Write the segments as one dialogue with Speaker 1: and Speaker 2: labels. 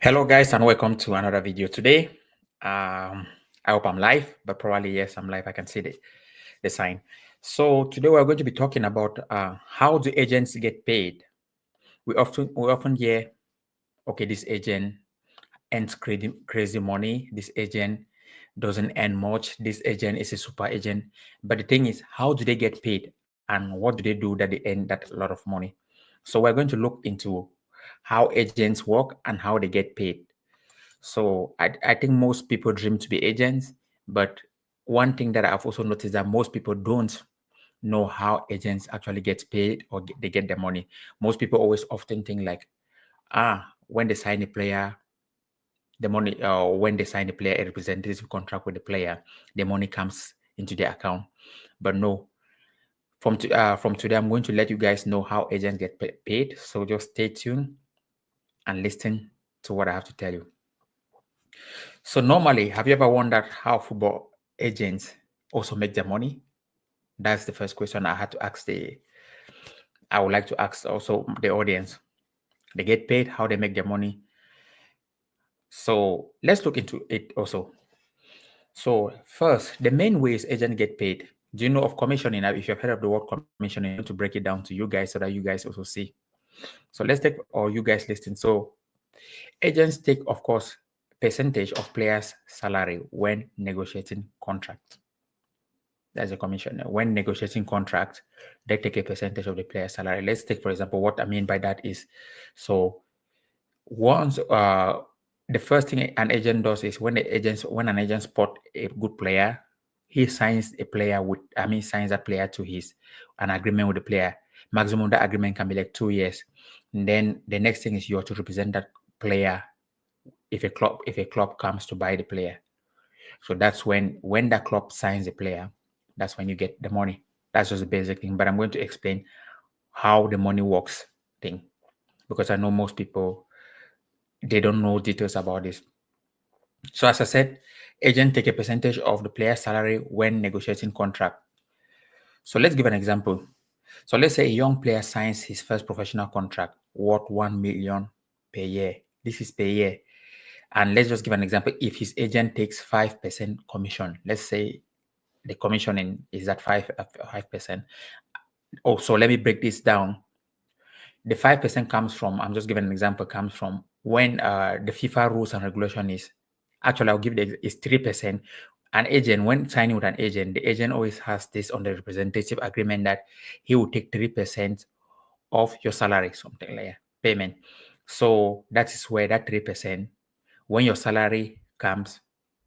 Speaker 1: Hello guys and welcome to another video. Today I hope I'm live, but probably yes, I'm live. I can see the sign. So today we're going to be talking about how do agents get paid. We often hear, okay, this agent earns crazy money, this agent doesn't earn much, this agent is a super agent. But the thing is, how do they get paid and what do they do that they earn that lot of money? So we're going to look into how agents work and how they get paid. So I think most people dream to be agents, but one thing that I've also noticed that most people don't know how agents actually get paid or they get their money. Most people always often think like, when they sign a player, the money, when they sign a player, a representative contract with the player, the money comes into their account. But no, from today, I'm going to let you guys know how agents get paid. So just stay tuned and listen to what I have to tell you. So normally, have you ever wondered how football agents also make their money? That's the first question I would like to ask also the audience. They get paid, how they make their money. So let's look into it also. So first, the main ways agents get paid. Do you know of commissioning? If you've heard of the word commissioning, I'm going to break it down to you guys so that you guys also see. So let's take, or you guys listen. So agents take, of course, percentage of players' salary when negotiating contracts. That's a commission. When negotiating contract, they take a percentage of the player's salary. Let's take, for example, what I mean by that is, so once the first thing an agent does is when an agent spot a good player, he signs signs that player to an agreement with the player. Maximum that agreement can be like 2 years. And then the next thing is you have to represent that player if a club comes to buy the player. So that's when that club signs the player, that's when you get the money. That's just the basic thing. But I'm going to explain how the money works thing, because I know most people, they don't know details about this. So as I said, agent take a percentage of the player's salary when negotiating contract. So let's give an example. So let's say a young player signs his first professional contract worth 1 million per year. This is per year. And let's just give an example. If his agent takes 5% commission, let's say the commissioning is at 5%. Oh, so let me break this down. The 5% comes from, I'm just giving an example, comes from when the FIFA rules and regulation is, actually I'll give is 3%. An agent, when signing with an agent, the agent always has this on the representative agreement that he will take 3% of your salary, something like that, payment. So that is where that 3%, when your salary comes,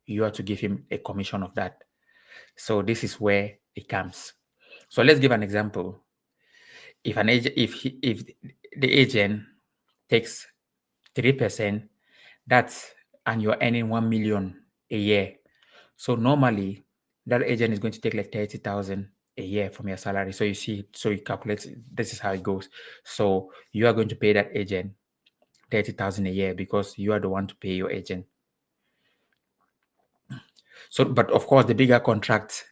Speaker 1: you have to give him a commission of that. So this is where it comes. So let's give an example. If an agent, if the agent takes 3%, and you're earning 1 million a year. So normally that agent is going to take like 30,000 a year from your salary. So you see, so you calculate, this is how it goes. So you are going to pay that agent 30,000 a year because you are the one to pay your agent. So, but of course, the bigger contract,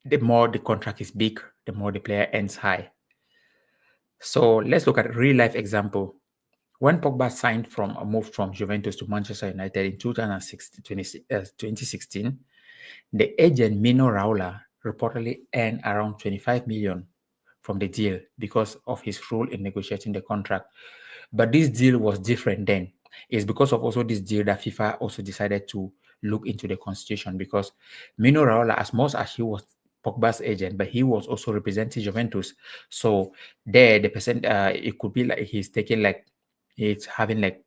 Speaker 1: the more the contract is big, the more the player earns high. So let's look at a real life example. When Pogba moved from Juventus to Manchester United in 2016, the agent Mino Raiola reportedly earned around 25 million from the deal because of his role in negotiating the contract. But this deal was different then. It's because of also this deal that FIFA also decided to look into the constitution, because Mino Raiola, as much as he was Pogba's agent, but he was also representing Juventus. So there, the percent, it could be like he's taking like, it's having like,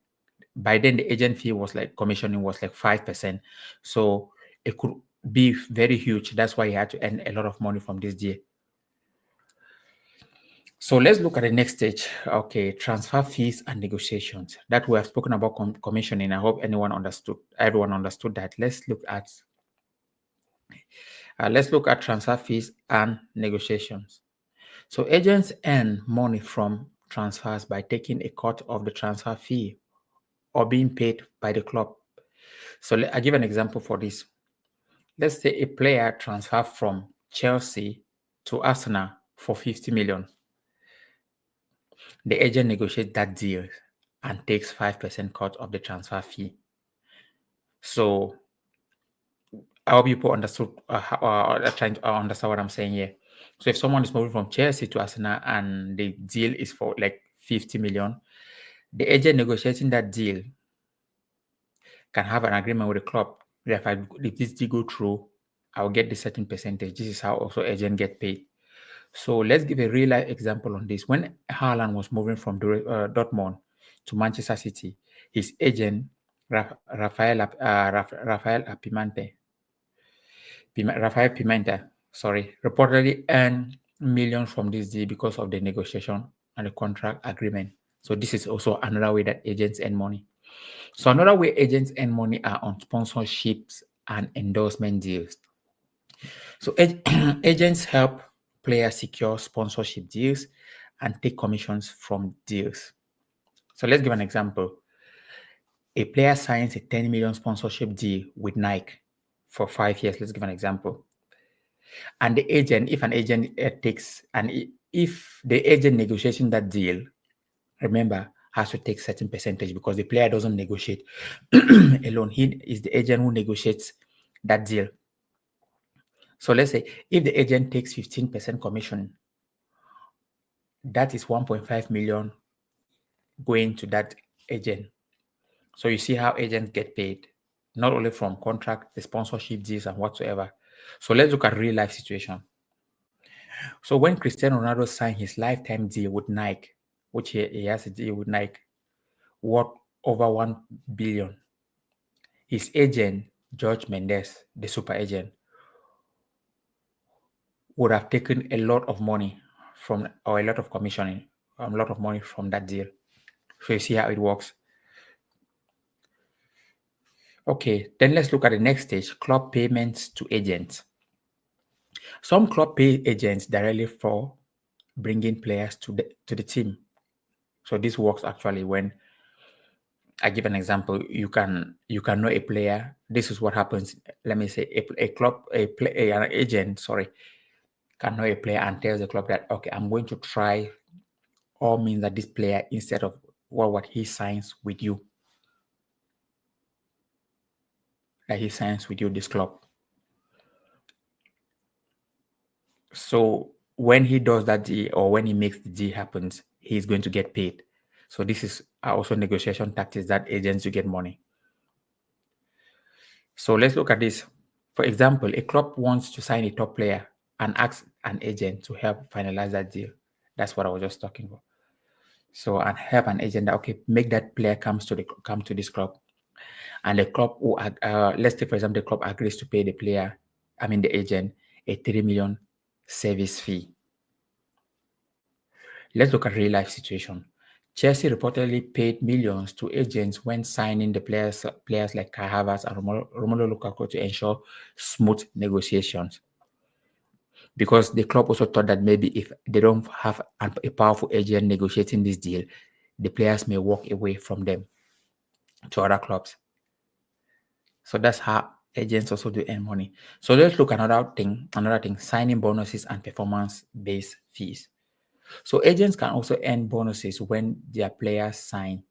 Speaker 1: by then the agent fee was like, commissioning was like 5%. So it could be very huge. That's why he had to earn a lot of money from this deal. So let's look at the next stage. Okay, transfer fees and negotiations. That we have spoken about commissioning. I hope everyone understood that. Let's look at transfer fees and negotiations. So agents earn money from transfers by taking a cut of the transfer fee or being paid by the club. So I give an example for this. Let's say a player transfer from Chelsea to Arsenal for 50 million. The agent negotiates that deal and takes 5% cut of the transfer fee. So I hope people understood trying to understand what I'm saying here. So if someone is moving from Chelsea to Arsenal and the deal is for like 50 million, the agent negotiating that deal can have an agreement with the club that if this deal go through, I'll get the certain percentage. This is how also agent get paid. So let's give a real life example on this. When Haaland was moving from Dortmund to Manchester City, his agent Rafael Pimenta, sorry, reportedly earned millions from this deal because of the negotiation and the contract agreement. So this is also another way that agents earn money. So another way agents earn money are on sponsorships and endorsement deals. So agents help players secure sponsorship deals and take commissions from deals. So let's give an example. A player signs a 10 million sponsorship deal with Nike for 5 years. Let's give an example. And the agent, if an agent takes, and if the agent negotiating that deal, remember, has to take certain percentage because the player doesn't negotiate alone. He is the agent who negotiates that deal. So let's say if the agent takes 15% commission, that is 1.5 million going to that agent. So you see how agents get paid, not only from contract, the sponsorship deals and whatsoever. So let's look at real life situation. So when Cristiano Ronaldo signed his lifetime deal with Nike, which he has a deal with Nike, worth over 1 billion, his agent, George Mendes, the super agent, would have taken a lot of money from, or a lot of commissioning, a lot of money from that deal. So you see how it works. Okay, then let's look at the next stage, club payments to agents. Some club pay agents directly for bringing players to the team. So this works actually when I give an example. You can know a player. This is what happens. Let me say an agent, sorry, can know a player and tells the club that, okay, I'm going to try all means that this player, instead of what he signs with you, that he signs with you, this club. So when he does that deal, or when he makes the deal happens, he's going to get paid. So this is also negotiation tactics that agents to get money. So let's look at this. For example, a club wants to sign a top player and asks an agent to help finalize that deal. That's what I was just talking about. So, and help an agent that, okay, make that player come to this club, and the club who let's say for example the club agrees to pay the player, I mean the agent, a 3 million service fee. Let's look at real life situation. Chelsea reportedly paid millions to agents when signing the players like Kai Havertz and Romelu Lukaku to ensure smooth negotiations. Because the club also thought that maybe if they don't have a powerful agent negotiating this deal, the players may walk away from them to other clubs. So that's how agents also do earn money. So let's look at another thing, signing bonuses and performance-based fees. So agents can also earn bonuses when their players sign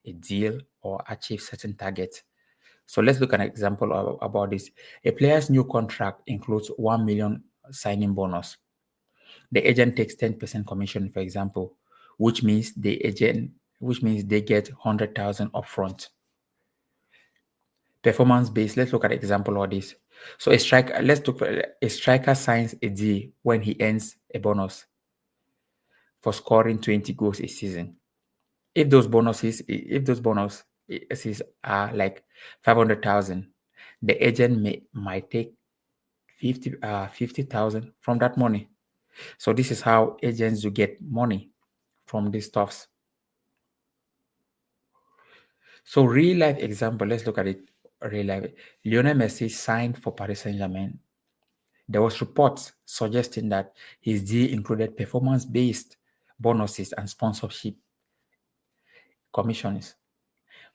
Speaker 1: a deal or achieve certain targets. So let's look at an example about this. A player's new contract includes 1 million signing bonus. The agent takes 10% commission, for example, which means they get 100,000 upfront. Performance based. Let's look at an example of this. So a striker signs a deal when he earns a bonus for scoring 20 goals a season. If those bonuses are like 500,000, the agent might take 50,000 from that money. So this is how agents do get money from these stuffs. So real life example, let's look at it real life. Lionel Messi signed for Paris Saint-Germain. There was reports suggesting that his deal included performance-based bonuses and sponsorship commissions,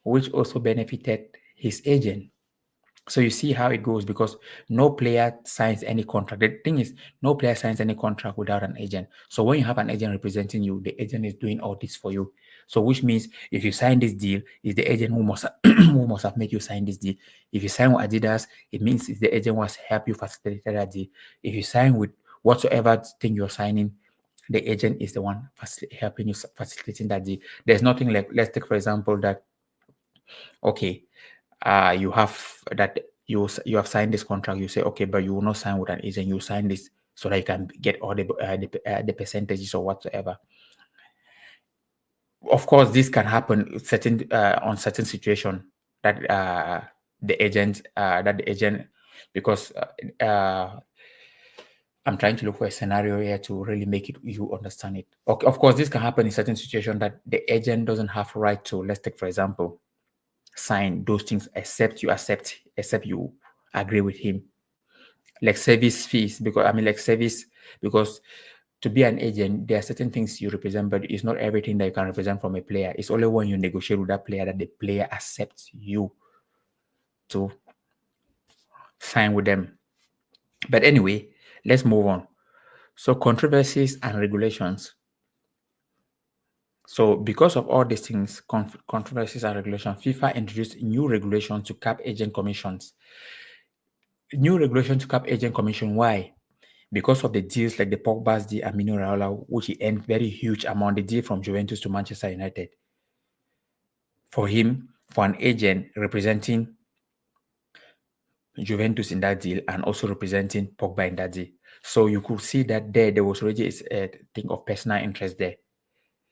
Speaker 1: which also benefited his agent. So you see how it goes, because no player signs any contract. The thing is, no player signs any contract without an agent. So when you have an agent representing you, the agent is doing all this for you. So which means if you sign this deal, it's the agent who must who must have made you sign this deal. If you sign with Adidas, it means it's the agent who has helped you facilitate that deal. If you sign with whatsoever thing you're signing, the agent is the one helping you facilitating that deal. There's nothing like, let's take for example that, okay, you have that you have signed this contract. You say, okay, but you will not sign with an agent. You sign this so that you can get all the percentages or whatsoever. Of course, this can happen certain on certain situation that the agent, because I'm trying to look for a scenario here to really make it you understand it. Okay, of course, this can happen in certain situation that the agent doesn't have right to. Let's take for example, sign those things except you agree with him, like service fees. Because I mean, like service, because to be an agent, there are certain things you represent, but it's not everything that you can represent from a player. It's only when you negotiate with that player that the player accepts you to sign with them. But anyway, let's move on. So controversies and regulations. So because of all these things, controversies and regulations, FIFA introduced new regulations to cap agent commissions. New regulation to cap agent commission. Why? Because of the deals like the Pogba's deal and Mino Raiola, which he earned very huge amount, the deal from Juventus to Manchester United. For him, for an agent representing Juventus in that deal and also representing Pogba in that deal. So you could see that there was already a thing of personal interest there.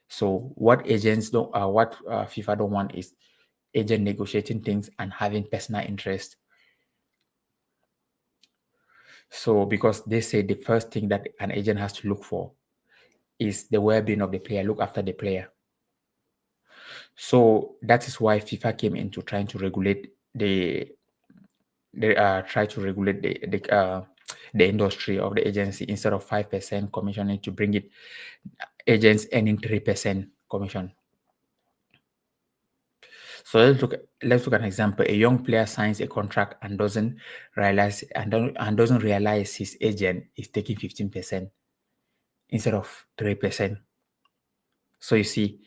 Speaker 1: So what agents don't, what FIFA don't want is agent negotiating things and having personal interest. So because they say the first thing that an agent has to look for is the well-being of the player, look after the player. So that is why FIFA came into trying to regulate the industry of the agency. Instead of 5% commissioning, to bring it agents earning 3% commission. So let's look at an example. A young player signs a contract and doesn't realize his agent is taking 15% instead of 3%. So you see,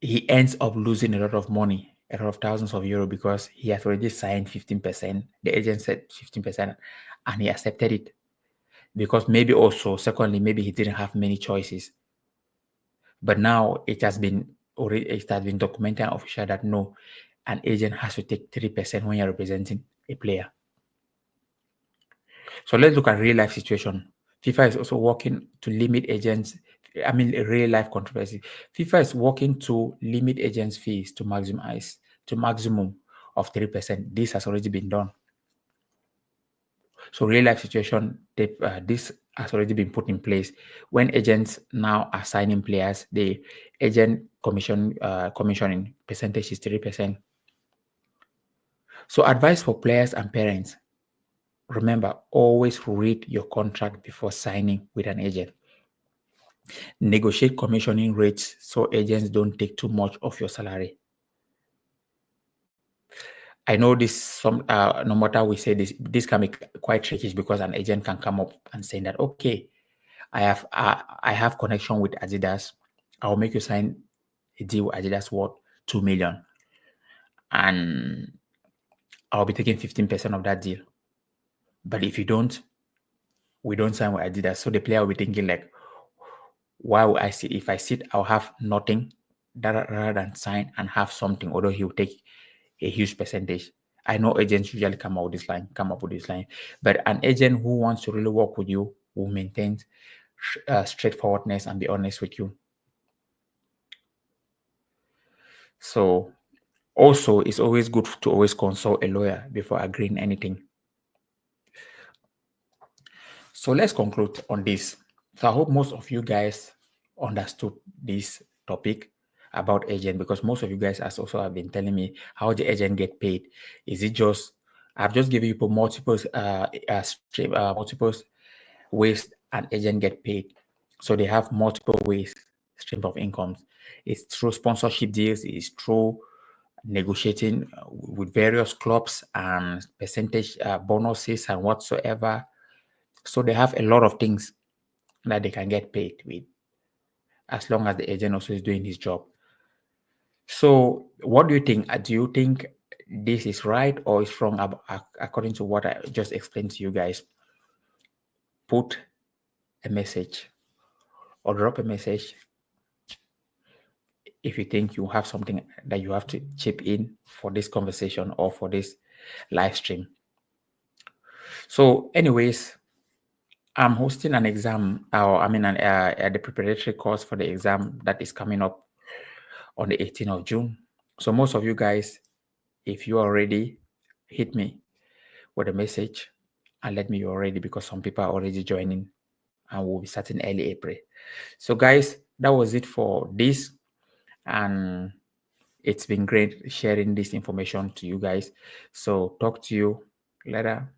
Speaker 1: he ends up losing a lot of money, a lot of thousands of euro, because he has already signed 15%. The agent said 15%, and he accepted it because maybe also, secondly, maybe he didn't have many choices. But now it has been documented and official that no, an agent has to take 3% when you're representing a player. So let's look at real life situation. FIFA is also working to limit agents. I mean, a real life controversy. FIFA is working to limit agents' fees to maximum of 3%. This has already been done. So real life situation, this has already been put in place. When agents now are signing players, the agent commissioning percentage is 3%. So advice for players and parents. Remember, always read your contract before signing with an agent. Negotiate commissioning rates so agents don't take too much of your salary. I know this, no matter we say this can be quite tricky, because an agent can come up and say that, okay, I have connection with Adidas. I'll make you sign a deal with Adidas worth 2 million, and I'll be taking 15% of that deal. But if you don't, we don't sign with Adidas. So the player will be thinking like, why would I sit? If I sit, I'll have nothing rather than sign and have something, although he'll take a huge percentage. I know agents usually come up with this line, but an agent who wants to really work with you will maintain straightforwardness and be honest with you. So also, it's always good to always consult a lawyer before agreeing anything. So let's conclude on this. So I hope most of you guys understood this topic about agent, because most of you guys also have been telling me how the agent get paid. Is it just, I've just given you multiple ways an agent get paid. So they have multiple ways, stream of incomes. It's through sponsorship deals, it's through negotiating with various clubs and percentage bonuses and whatsoever. So they have a lot of things that they can get paid with. as long as the agent also is doing his job. So what do you think? Do you think this is right or is wrong according to what I just explained to you guys? Put a message or drop a message if you think you have something that you have to chip in for this conversation or for this live stream. So anyways, I'm hosting an exam, or the preparatory course for the exam that is coming up on the 18th of June. So most of you guys, if you are ready, hit me with a message and let me know already, because some people are already joining and we'll be starting early April. So guys, that was it for this, and it's been great sharing this information to you guys. So talk to you later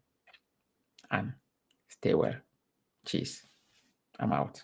Speaker 1: and stay well. Cheers. I'm out.